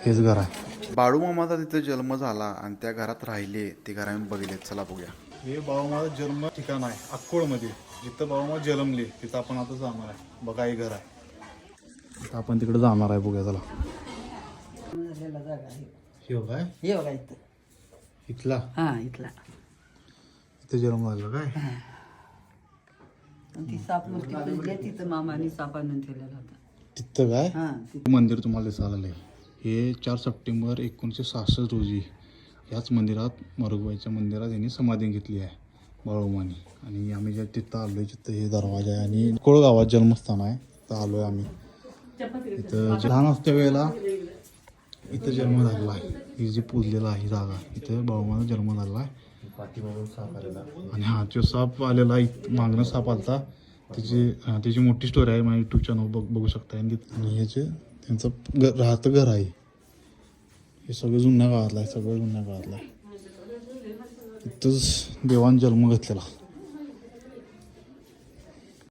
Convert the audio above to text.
हेच घर आहे. बाळूमामाचा तिथे जन्म झाला आणि त्या घरात राहिले ते घर आम्ही बघितले. चला बघूया. हे बाळूमामाचं जन्म ठिकाण आहे अक्कोळमध्ये, जिथं बाळूमामा जन्मले तिथं आपण आता जाणार आहे. बघा हे घर आहे, आपण तिकडे जाणार आहे. बघूया चला. हे काय हे बघा इथं. इथला इथला इथं जन्म झाला काय. ती साप मूर्ती पूजली तिथं मामाने सापानं ठेवलेला होता तिथं काय तिथं. मंदिर तुम्हाला दिसायला लागले. हे 4 सप्टेंबर 1966 रोजी याच मंदिरात, मरुगबाईच्या मंदिरात यांनी समाधी घेतली आहे बाळूमानी. आणि आम्ही जे तिथं आलोय, तिथं हे दरवाजा आहे आणि कोळगावात जन्मस्थान आहे. तिथं आलोय आम्ही. इथं लहान असत्या वेळेला इथं जन्म झालेला आहे. ही जी पूजलेला आहे जागा, इथं बाळूमाचा जन्म झालेला आहे. आणि तो साप आलेला, मागणं साप आलता. त्याची मोठी स्टोरी आहे, माझ्या यूट्यूब चॅनल बघू शकता. आणि हे जे त्यांचं राहतं घर आहे, हे सगळं जुन्या काळातलं आहे. सगळं जुन्या काळातलं आहे. इथंच देवान जन्म घेतलेला.